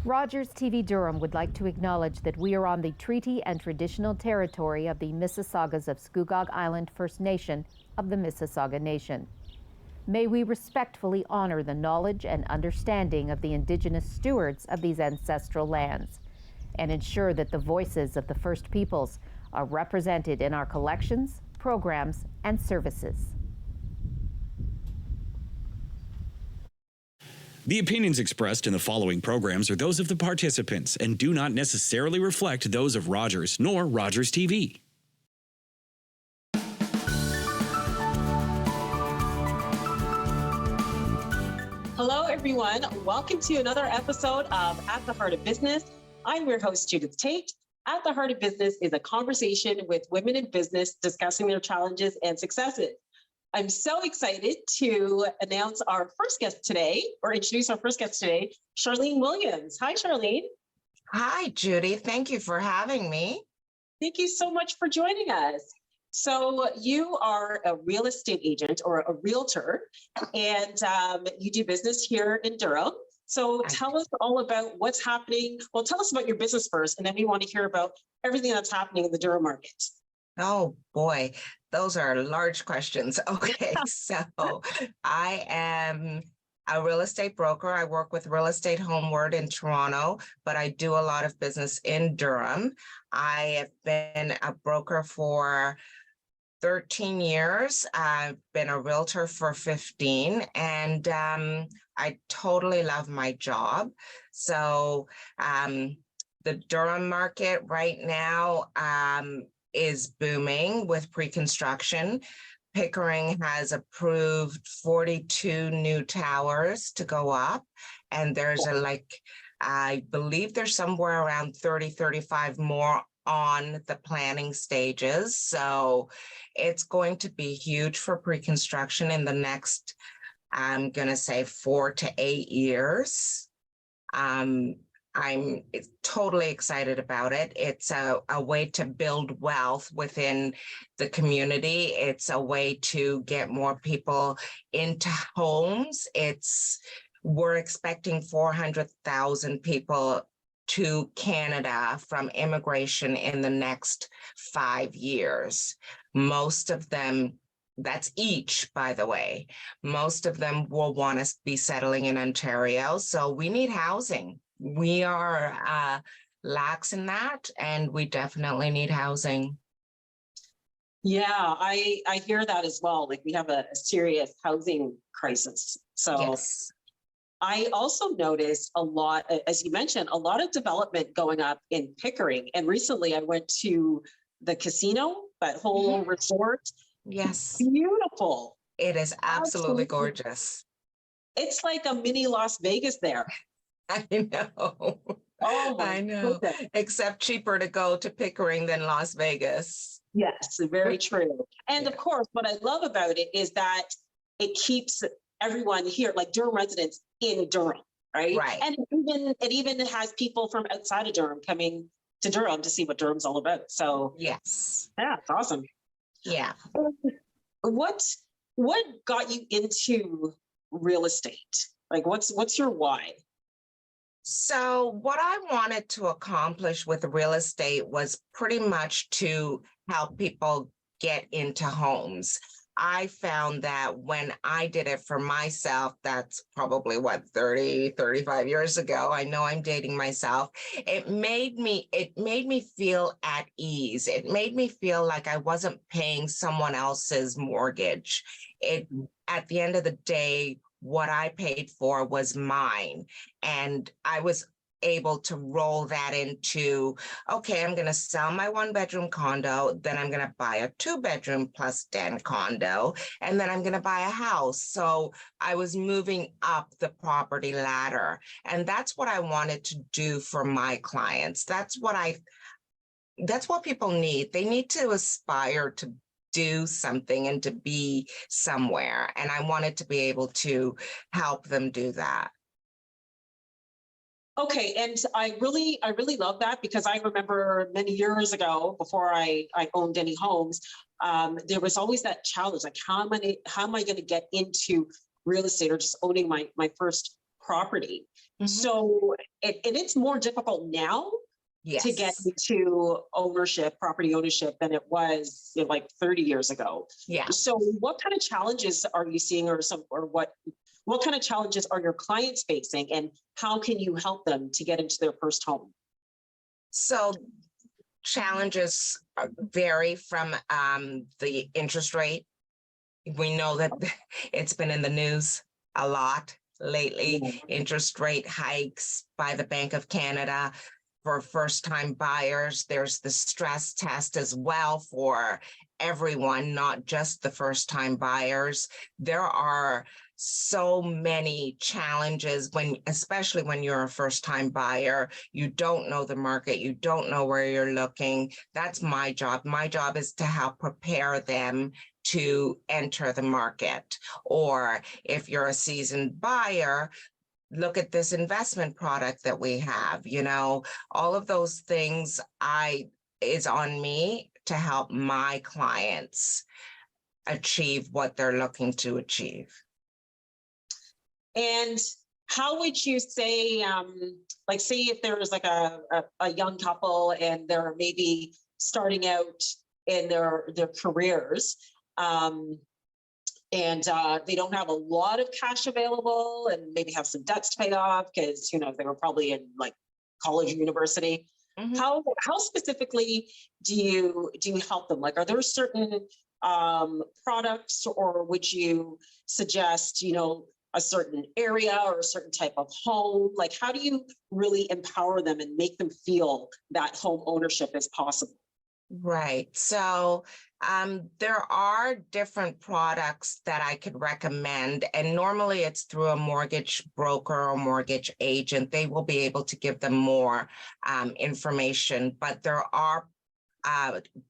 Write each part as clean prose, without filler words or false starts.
Rogers TV Durham would like to acknowledge that we are on the treaty and traditional territory of the Mississaugas of Scugog Island First Nation of the Mississauga Nation. May we respectfully honor the knowledge and understanding of the Indigenous stewards of these ancestral lands and ensure that the voices of the First Peoples are represented in our collections, programs, and services. The opinions expressed in the following programs are those of the participants and do not necessarily reflect those of Rogers nor Rogers TV. Hello, everyone. Welcome to another episode of At the Heart of Business. I'm your host, Judith Tate. At the Heart of Business is a conversation with women in business discussing their challenges and successes. I'm so excited to announce our first guest today, or introduce our first guest today, Charlene Williams. Hi, Charlene. Hi, Judy. Thank you for having me. Thank you so much for joining us. So you are a real estate agent or a realtor, and you do business here in Durham. So tell us all about what's happening. Well, tell us about your business first, and then we want to hear about everything that's happening in the Durham market. Oh boy, those are large questions. Okay, so I am a real estate broker. I work with Real Estate Homeward in Toronto, but I do a lot of business in Durham. I have been a broker for 13 years. I've been a realtor for 15, and I totally love my job. So the Durham market right now is booming with pre-construction. Pickering has approved 42 new towers to go up, and there's I believe there's somewhere around 30, 35 more on the planning stages. So it's going to be huge for pre-construction in the next, I'm going to say 4 to 8 years. I'm totally excited about it. It's a way to build wealth within the community. It's a way to get more people into homes. We're expecting 400,000 people to Canada from immigration in the next 5 years. Most of them, that's each, by the way, most of them will want to be settling in Ontario. So we need housing. We are lax in that, and we definitely need housing. Yeah, I hear that as well. Like, we have a serious housing crisis. So Yes. I also noticed a lot, as you mentioned, a lot of development going up in Pickering. And recently I went to the casino, that whole resort. Yes. Beautiful. It is absolutely gorgeous. It's like a mini Las Vegas there. I know. Oh, I know. goodness. Except cheaper to go to Pickering than Las Vegas. Yes, very true. And of Yeah. course, what I love about it is that it keeps everyone here, like Durham residents, in Durham, right? Right. And it even has people from outside of Durham coming to Durham to see what Durham's all about. So Yes. yeah, it's awesome. Yeah. What got you into real estate? Like, what's your why? So what I wanted to accomplish with real estate was pretty much to help people get into homes. I found that when I did it for myself, that's probably 30, 35 years ago. I know I'm dating myself. It made me feel at ease. It made me feel like I wasn't paying someone else's mortgage. At the end of the day, what I paid for was mine. And I was able to roll that into, okay, I'm going to sell my 1-bedroom condo, then I'm going to buy a 2-bedroom plus den condo, and then I'm going to buy a house. So I was moving up the property ladder. And that's what I wanted to do for my clients. That's what people need. They need to aspire to do something and to be somewhere. And I wanted to be able to help them do that. Okay, and I really love that, because I remember many years ago, before I owned any homes, there was always that challenge, like how am I going to get into real estate or just owning my first property. Mhm. So it's more difficult now to get Yes. into ownership, property ownership, than it was like 30 years ago. Yeah. So what kind of challenges are you seeing, or what kind of challenges are your clients facing, and how can you help them to get into their first home? So challenges vary from the interest rate. We know that it's been in the news a lot lately. Interest rate hikes by the Bank of Canada for first-time buyers. There's the stress test as well for everyone, not just the first-time buyers. There are so many challenges especially when you're a first-time buyer. You don't know the market, you don't know where you're looking. That's my job. My job is to help prepare them to enter the market. Or if you're a seasoned buyer, look at this investment product that we have. All of those things is on me to help my clients achieve what they're looking to achieve. And how would you say, say if there was like a young couple and they're maybe starting out in their careers, and they don't have a lot of cash available and maybe have some debts to pay off because they were probably in like college or university. Mhm. How specifically do you help them? Like, are there certain products, or would you suggest a certain area or a certain type of home? Like, how do you really empower them and make them feel that home ownership is possible? Right. So there are different products that I could recommend, and normally it's through a mortgage broker or mortgage agent. They will be able to give them more information, but there are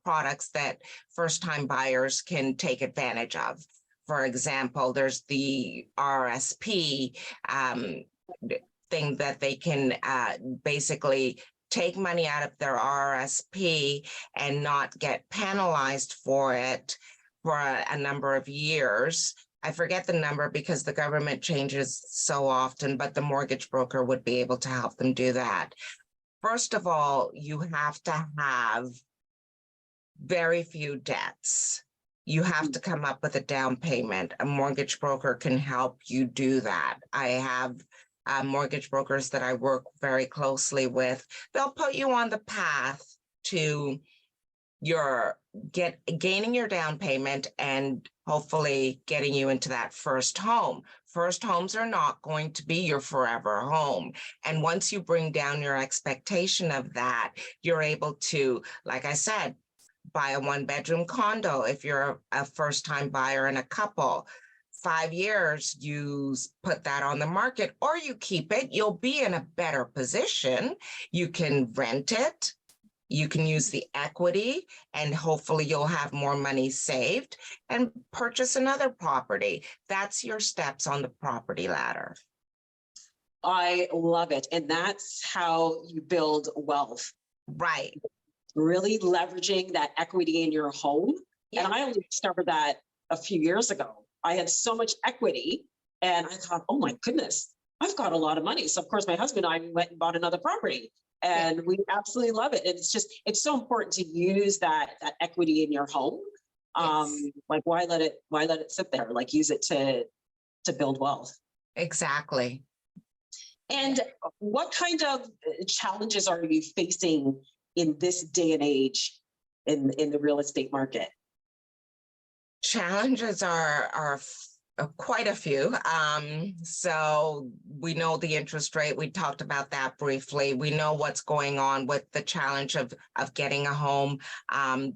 products that first-time buyers can take advantage of. For example, there's the RSP thing that they can basically take money out of their RSP and not get penalized for it for a number of years. I forget the number because the government changes so often, but the mortgage broker would be able to help them do that. First of all, you have to have very few debts. You have to come up with a down payment. A mortgage broker can help you do that. I have mortgage brokers that I work very closely with. They'll put you on the path to gaining your down payment and hopefully getting you into that first home. First homes are not going to be your forever home. And once you bring down your expectation of that, you're able to, like I said, buy a one-bedroom condo if you're a first-time buyer and a couple. 5 years, you put that on the market, or you keep it. You'll be in a better position. You can rent it. You can use the equity, and hopefully you'll have more money saved and purchase another property. That's your steps on the property ladder. I love it. And that's how you build wealth. Right. Really leveraging that equity in your home. Yeah. And I only discovered that a few years ago. I had so much equity and I thought, oh my goodness, I've got a lot of money. So of course my husband and I went and bought another property, and we absolutely love it. And it's so important to use that equity in your home. Yes. Like why let it sit there? Like use it to build wealth. Exactly. And what kind of challenges are you facing in this day and age in the real estate market? Challenges are quite a few. So we know the interest rate. We talked about that briefly. We know what's going on with the challenge of getting a home.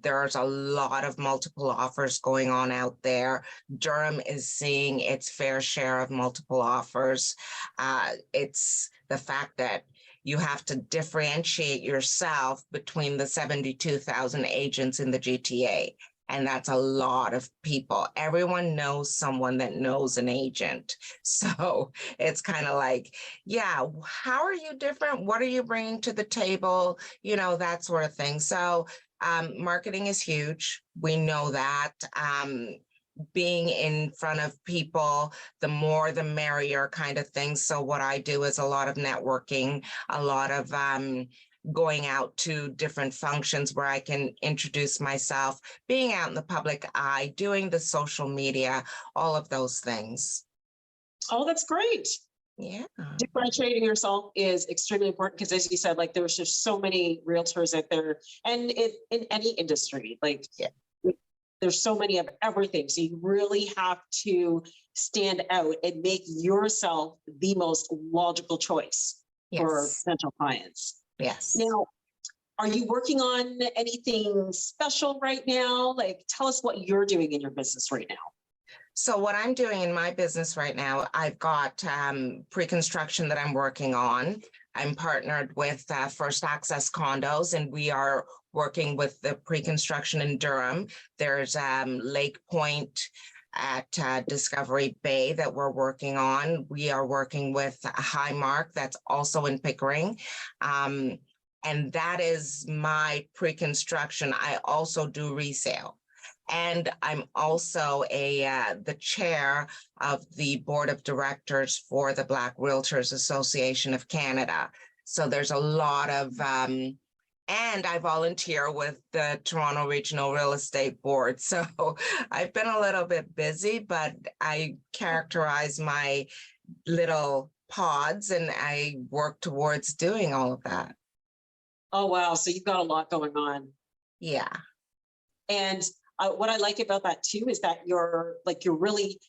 There's a lot of multiple offers going on out there. Durham is seeing its fair share of multiple offers. It's the fact that you have to differentiate yourself between the 72,000 agents in the GTA. And that's a lot of people. Everyone knows someone that knows an agent. So it's kind of like, yeah, how are you different? What are you bringing to the table? That sort of thing. So marketing is huge. We know that. being in front of people, the more the merrier kind of thing. So what I do is a lot of networking, a lot of going out to different functions where I can introduce myself, being out in the public eye, doing the social media, all of those things. Oh, that's great. Yeah. Differentiating yourself is extremely important because, as you said, like there's just so many realtors out there, and in any industry, like there's so many of everything. So you really have to stand out and make yourself the most logical choice for potential clients. Yes. Now, are you working on anything special right now? Like, tell us what you're doing in your business right now. So what I'm doing in my business right now, I've got pre-construction that I'm working on. I'm partnered with First Access Condos, and we are working with the pre-construction in Durham. There's Lake Point at Discovery Bay that we're working on. We are working with Highmark, that's also in Pickering. And that is my pre-construction. I also do resale. And I'm also the chair of the board of directors for the Black Realtors Association of Canada. So there's a lot of, and I volunteer with the Toronto Regional Real Estate Board. So I've been a little bit busy, but I characterize my little pods and I work towards doing all of that. Oh, wow. So you've got a lot going on. Yeah. And what I like about that too is that you're really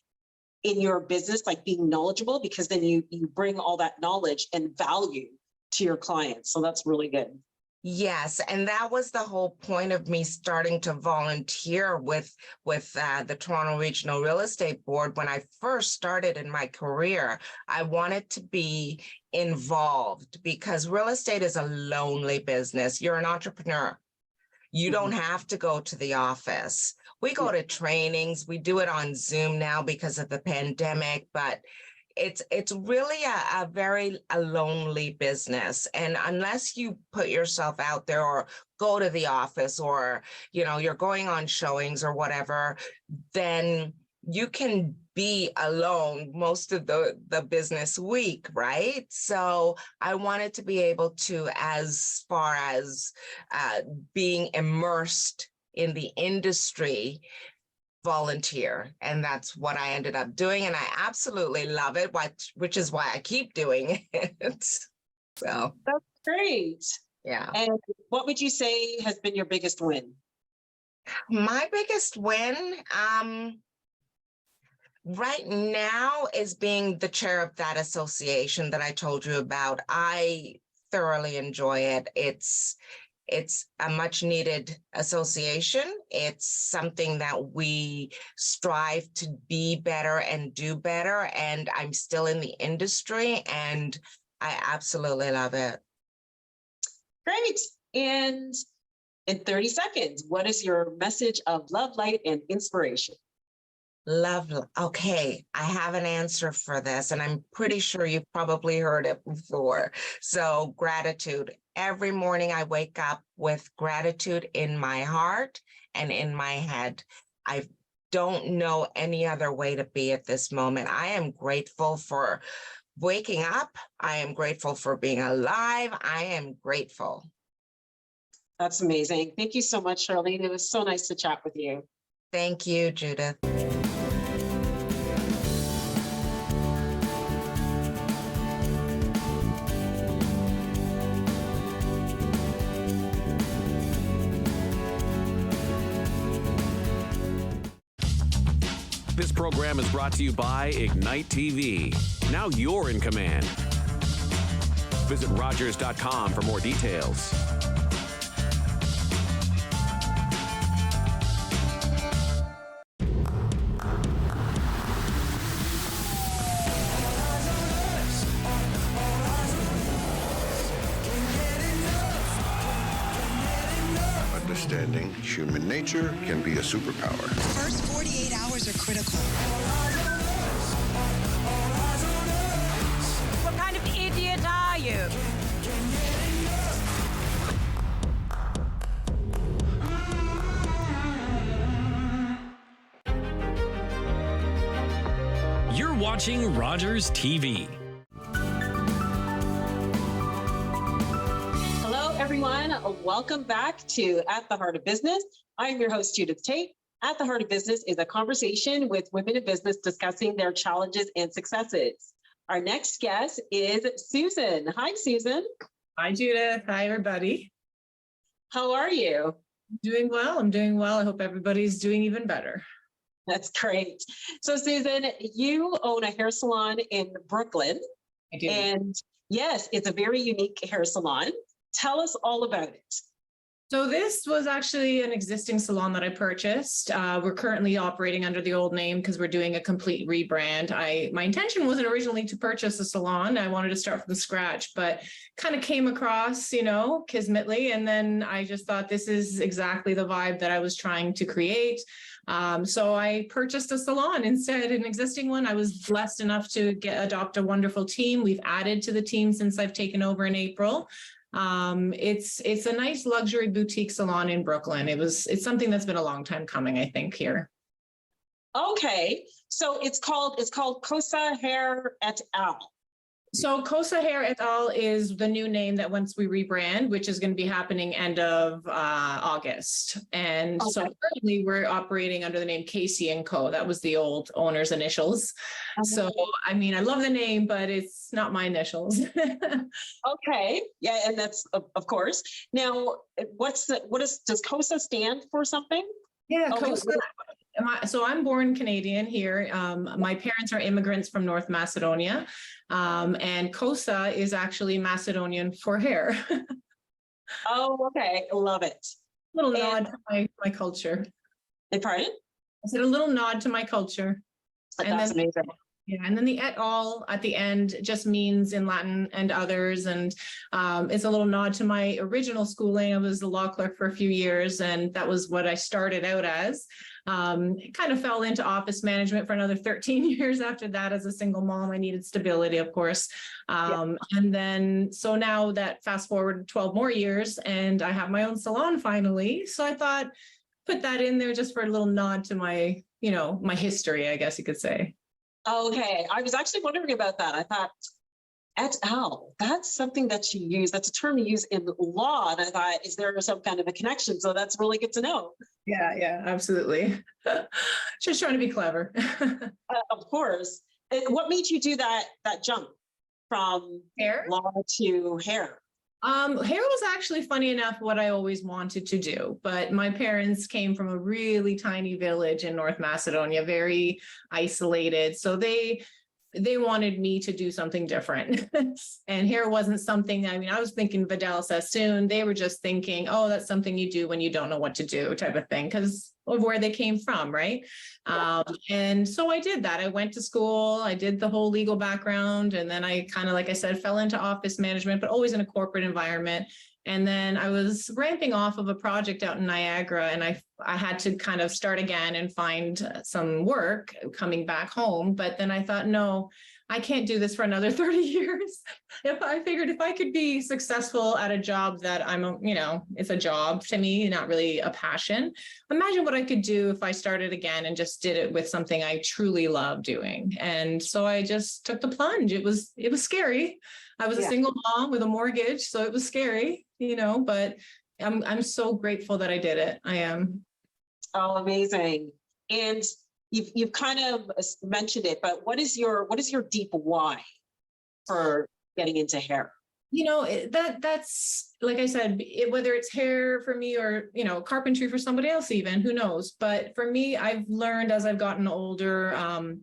in your business, like being knowledgeable, because then you bring all that knowledge and value to your clients. So that's really good. Yes, and that was the whole point of me starting to volunteer with the Toronto Regional Real Estate Board. When I first started in my career, I wanted to be involved because real estate is a lonely business. You're an entrepreneur. You don't have to go to the office. We go to trainings. We do it on Zoom now because of the pandemic, but it's really a very lonely business. And unless you put yourself out there or go to the office or, you're going on showings or whatever, then you can be alone most of the business week, right? So I wanted to be able to, as far as being immersed in the industry, volunteer. And that's what I ended up doing. And I absolutely love it, which is why I keep doing it. So that's great. Yeah. And what would you say has been your biggest win? My biggest win, right now is being the chair of that association that I told you about. I thoroughly enjoy it. It's a much needed association. It's something that we strive to be better and do better. And I'm still in the industry and I absolutely love it. Great. And in 30 seconds, what is your message of love, light, and inspiration? Love. Okay, I have an answer for this, and I'm pretty sure you've probably heard it before. So gratitude. Every morning I wake up with gratitude in my heart and in my head. I don't know any other way to be at this moment. I am grateful for waking up. I am grateful for being alive. I am grateful. That's amazing. Thank you so much, Charlene. It was so nice to chat with you. Thank you, Judith. This program is brought to you by Ignite TV. Now you're in command. Visit Rogers.com for more details. Understanding human nature can be a superpower. The first 48 hours are critical. What kind of idiot are you? watching Rogers TV. Hello, everyone. Welcome back to At the Heart of Business. I'm your host, Judith Tate. At the Heart of Business is a conversation with women in business discussing their challenges and successes. Our next guest is Susan. Hi, Susan. Hi, Judith. Hi, everybody. How are you? Doing well. I'm doing well. I hope everybody's doing even better. That's great. So, Susan, you own a hair salon in Brooklyn. I do. And yes, it's a very unique hair salon. Tell us all about it. So this was actually an existing salon that I purchased. We're currently operating under the old name because we're doing a complete rebrand. My intention wasn't originally to purchase a salon. I wanted to start from scratch, but kind of came across, kismetly. And then I just thought this is exactly the vibe that I was trying to create. So I purchased a salon instead, an existing one. I was blessed enough to adopt a wonderful team. We've added to the team since I've taken over in April. It's a nice luxury boutique salon in Brooklyn. It's something that's been a long time coming, I think, here. Okay. So it's called Cosa Hair et al. So Cosa Hair et al. Is the new name that once we rebrand, which is going to be happening end of August. And Okay. So currently we're operating under the name Casey and Co. That was the old owner's initials. Okay. So, I mean, I love the name, but it's not my initials. Okay. Yeah, and that's of course. Now, does Cosa stand for something? Yeah, Okay. Cosa. So I'm born Canadian here. My parents are immigrants from North Macedonia. And Cosa is actually Macedonian for hair. Oh, okay. Love it. Little nod to my culture. Pardon? I said a little nod to my culture. That's amazing. Yeah, and then the et al. At the end just means in Latin and others, and it's a little nod to my original schooling. I was a law clerk for a few years, and that was what I started out as. Kind of fell into office management for another 13 years after that. As a single mom, I needed stability, of course. And then, so now that fast forward 12 more years, and I have my own salon finally. So I thought, put that in there just for a little nod to my, my history, I guess you could say. Okay. I was actually wondering about that. I thought, et al., that's something that you use. That's a term you use in law. And I thought, is there some kind of a connection? So that's really good to know. Yeah, absolutely. Just trying to be clever. Of course. And what made you do that jump from Hair? law to hair? Hair was actually, funny enough, what I always wanted to do, but my parents came from a really tiny village in North Macedonia, very isolated. So they wanted me to do something different. And hair wasn't something, I was thinking Vidal Sassoon. They were just thinking, oh, that's something you do when you don't know what to do type of thing, because of where they came from, right? And so I did that. I went to school, I did the whole legal background, and then I kind of, like I said, fell into office management, but always in a corporate environment. And then I was ramping off of a project out in Niagara, and I had to kind of start again and find some work coming back home. But then I thought, no, I can't do this for another 30 years. If I could be successful at a job that it's a job to me, not really a passion. Imagine what I could do if I started again and just did it with something I truly love doing. And so I just took the plunge. It was scary. I was a single mom with a mortgage, so it was scary, but I'm so grateful that I did it. I am. Oh, amazing. And you've kind of mentioned it, but what is your deep why for getting into hair? That's like I said, whether it's hair for me or, carpentry for somebody else, even, who knows? But for me, I've learned as I've gotten older,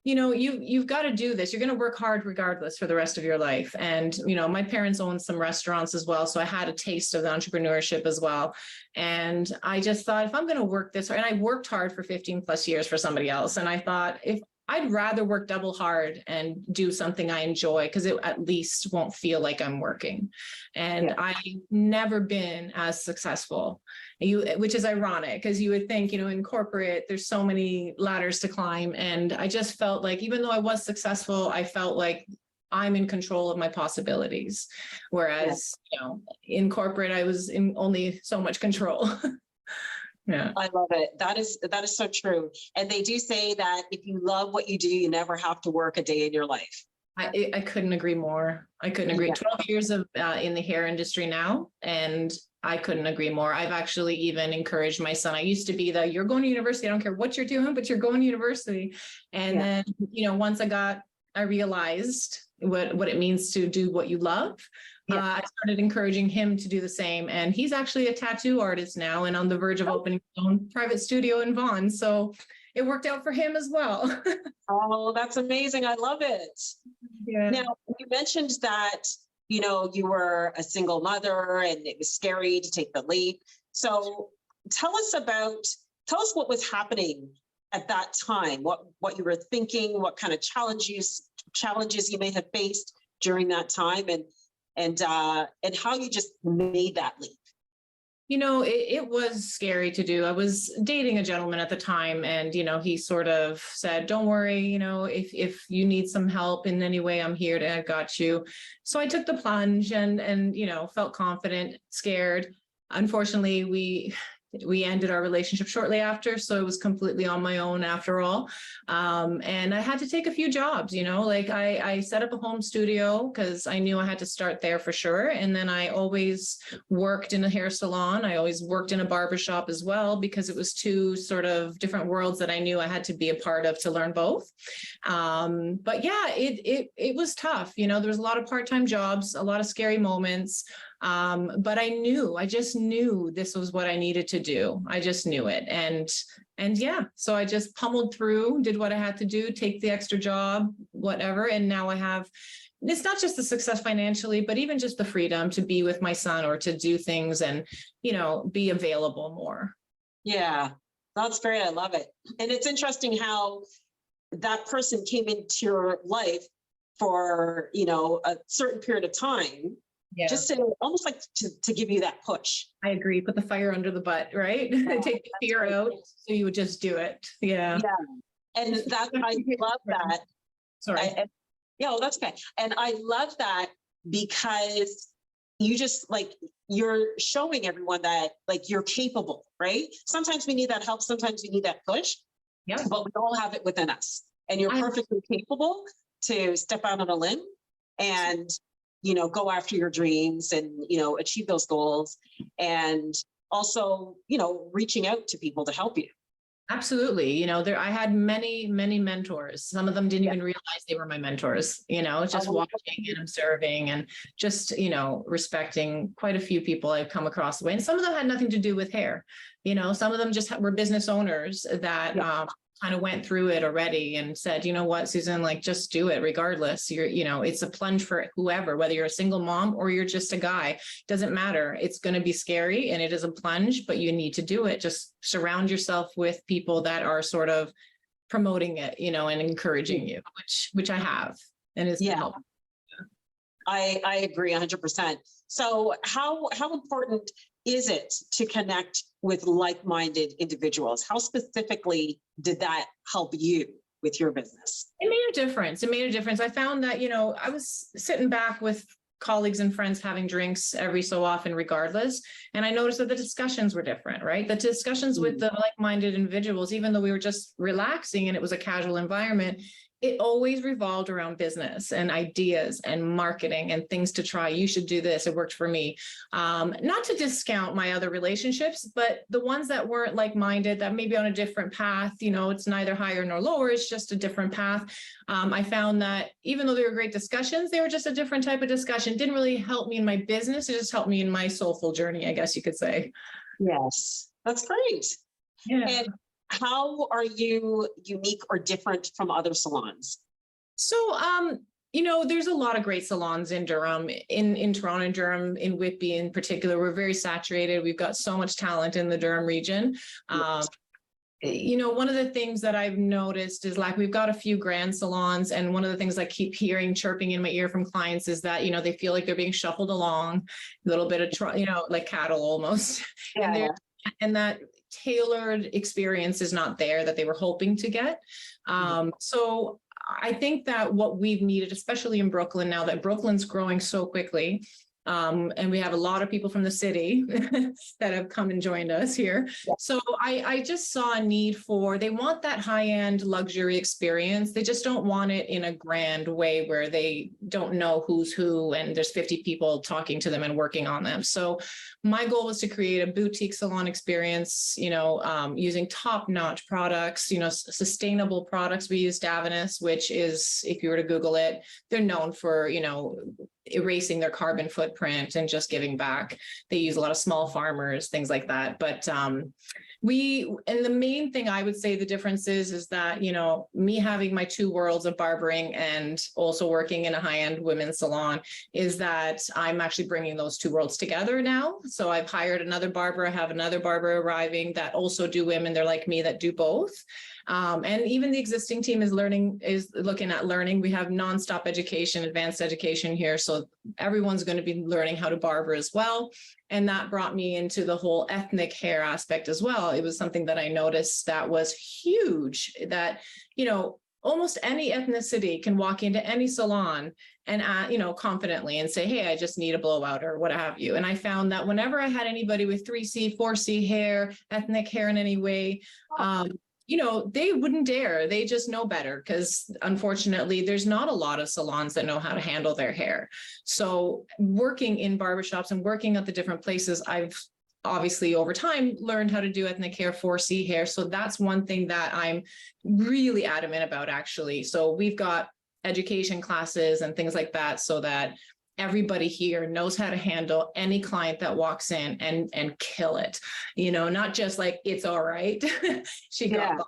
you've got to do this. You're going to work hard regardless for the rest of your life. And, my parents owned some restaurants as well. So I had a taste of the entrepreneurship as well. And I just thought, if I'm going to work this hard, and I worked hard for 15 plus years for somebody else. And I thought, if I'd rather work double hard and do something I enjoy, because it at least won't feel like I'm working. And I've never been as successful, which is ironic, because you would think, in corporate, there's so many ladders to climb. And I just felt like, even though I was successful, I felt like I'm in control of my possibilities. Whereas, in corporate, I was in only so much control. Yeah. I love it. That is so true. And they do say that if you love what you do, you never have to work a day in your life. I couldn't agree more. I couldn't agree. Yeah. 12 years of in the hair industry now, and I couldn't agree more. I've actually even encouraged my son. I used to be you're going to university. I don't care what you're doing, but you're going to university. And then, once I realized what it means to do what you love. I started encouraging him to do the same. And he's actually a tattoo artist now and on the verge of opening his own private studio in Vaughan. So it worked out for him as well. Oh, that's amazing. I love it. Yeah. Now, you mentioned that, you were a single mother and it was scary to take the leap. So tell us what was happening at that time, what you were thinking, what kind of challenges you may have faced during that time, and how you just made that leap. It was scary to do. I was dating a gentleman at the time, and, he sort of said, don't worry, if you need some help in any way, I'm here I got you. So I took the plunge and felt confident, scared. Unfortunately, we ended our relationship shortly after. So it was completely on my own after all. And I had to take a few jobs, I set up a home studio because I knew I had to start there for sure. And then I always worked in a hair salon. I always worked in a barbershop as well, because it was two sort of different worlds that I knew I had to be a part of to learn both. But yeah, it was tough. There was a lot of part-time jobs, a lot of scary moments. But I just knew this was what I needed to do. I just knew it. And yeah, so I just pummeled through, did what I had to do, take the extra job, whatever. And now it's not just the success financially, but even just the freedom to be with my son or to do things and, be available more. Yeah, that's great. I love it. And it's interesting how that person came into your life for, a certain period of time. Yeah. Just to almost like to give you that push. I agree. Put the fire under the butt, right? Yeah, take the fear out so you would just do it. Yeah. Yeah. And I love that. Sorry. That's okay. And I love that because you just you're showing everyone that you're capable, right? Sometimes we need that help. Sometimes we need that push. Yeah. But we all have it within us. And you're perfectly capable to step out on a limb and go after your dreams and, achieve those goals, and also, reaching out to people to help you. Absolutely. I had many, many mentors. Some of them didn't even realize they were my mentors, just watching and observing and just, respecting quite a few people I've come across the way. And some of them had nothing to do with hair. Some of them just were business owners that, kind of went through it already and said, you know what, Susan, just do it regardless. It's a plunge for whoever, whether you're a single mom or you're just a guy, doesn't matter. It's going to be scary and it is a plunge, but you need to do it. Just surround yourself with people that are sort of promoting it, and encouraging you, which I have. And it's been helpful. I agree 100%. So how important is it to connect with like-minded individuals? How specifically did that help you with your business? It made a difference. I found that, I was sitting back with colleagues and friends having drinks every so often regardless. And I noticed that the discussions were different, right? The discussions with the like-minded individuals, even though we were just relaxing and it was a casual environment, it always revolved around business and ideas and marketing and things to try. You should do this. It worked for me. Not to discount my other relationships, but the ones that weren't like-minded, that may be on a different path, it's neither higher nor lower. It's just a different path. I found that even though they were great discussions, they were just a different type of discussion. It didn't really help me in my business. It just helped me in my soulful journey, I guess you could say. Yes, that's great. Yeah. And how are you unique or different from other salons? So, there's a lot of great salons in Durham, in Toronto and Durham, in Whitby in particular. We're very saturated. We've got so much talent in the Durham region. Yes. One of the things that I've noticed is we've got a few grand salons. And one of the things I keep hearing chirping in my ear from clients is that, they feel like they're being shuffled along, a little bit of, like cattle almost. Yeah. And that tailored experience is not there that they were hoping to get. So I think that what we've needed, especially in Brooklyn, now that Brooklyn's growing so quickly, And we have a lot of people from the city that have come and joined us here. So I just saw a need for, they want that high-end luxury experience. They just don't want it in a grand way where they don't know who's who and there's 50 people talking to them and working on them. So my goal was to create a boutique salon experience, using top-notch products, sustainable products. We use Davinus, which is, if you were to Google it, they're known for, erasing their carbon footprint and just giving back. They use a lot of small farmers, things like that. But and the main thing I would say the difference is that, me having my two worlds of barbering and also working in a high-end women's salon is that I'm actually bringing those two worlds together now. So I've hired another barber, I have another barber arriving that also do women. They're like me that do both. And even the existing team is looking at learning. We have nonstop education, advanced education here. So everyone's going to be learning how to barber as well. And that brought me into the whole ethnic hair aspect as well. It was something that I noticed that was huge, that, almost any ethnicity can walk into any salon and, confidently and say, hey, I just need a blowout or what have you. And I found that whenever I had anybody with 3C, 4C hair, ethnic hair in any way, they wouldn't dare. They just know better because unfortunately, there's not a lot of salons that know how to handle their hair. So working in barbershops and working at the different places, I've obviously over time learned how to do ethnic hair, 4C hair. So that's one thing that I'm really adamant about, actually. So we've got education classes and things like that so that everybody here knows how to handle any client that walks in and kill it, not just like, it's all right. She got by.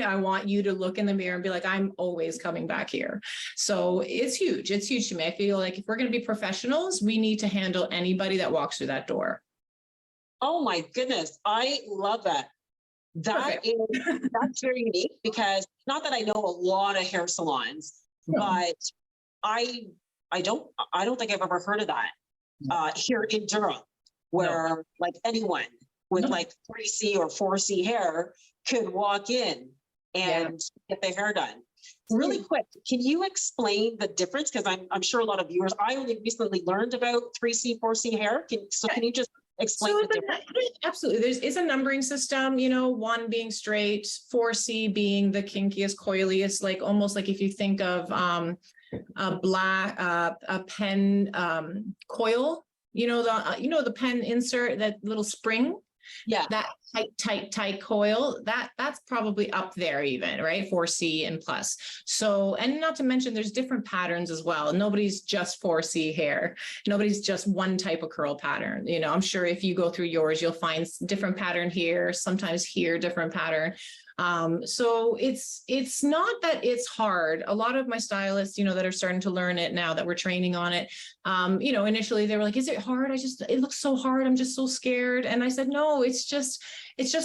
I want you to look in the mirror and be like, I'm always coming back here. So it's huge. It's huge to me. I feel like if we're going to be professionals, we need to handle anybody that walks through that door. Oh my goodness. I love that. That's very unique because not that I know a lot of hair salons, but I don't think I've ever heard of that here in Durham, where like anyone with like 3C or 4C hair could walk in and get their hair done. Really quick, can you explain the difference? Because I'm sure a lot of viewers, I only recently learned about 3C, 4C hair. Can you just explain the difference? Absolutely. It's a numbering system, 1 being straight, 4C being the kinkiest, coiliest, like almost like if you think of a pen coil, the pen insert, that little spring, that tight coil, that's probably up there even, right? 4C and plus. So, and not to mention there's different patterns as well. Nobody's just 4C hair. Nobody's just one type of curl pattern. I'm sure if you go through yours, you'll find different pattern here, sometimes here, different pattern. So it's not that it's hard. A lot of my stylists, that are starting to learn it now that we're training on it, initially they were like, is it hard? It looks so hard. I'm just so scared. And I said, no, it's just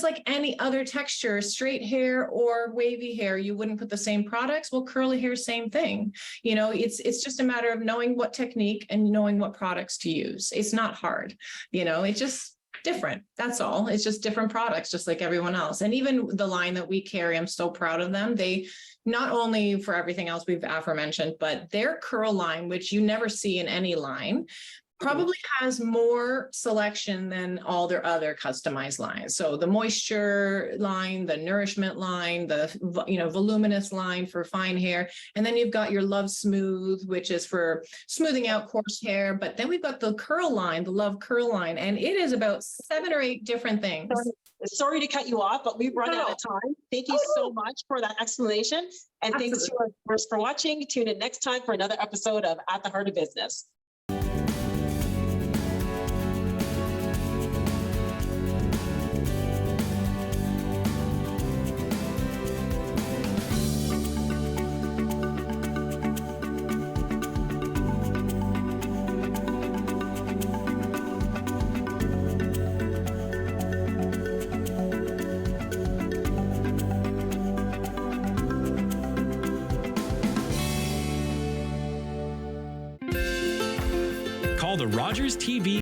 like any other texture, straight hair or wavy hair. You wouldn't put the same products. Well, curly hair, same thing. It's just a matter of knowing what technique and knowing what products to use. It's not hard. It's just different. That's all. It's just different products, just like everyone else. And even the line that we carry, I'm so proud of them. They not only for everything else we've aforementioned, but their curl line, which you never see in any line, probably has more selection than all their other customized lines. So the moisture line, the nourishment line, the voluminous line for fine hair, and then you've got your Love Smooth, which is for smoothing out coarse hair. But then we've got the curl line, the Love Curl line, and it is about 7 or 8 different things. Sorry to cut you off, but we've run out of time. Thank you so much for that explanation. And thanks to our viewers for watching. Tune in next time for another episode of At the Heart of Business. Call the Rogers TV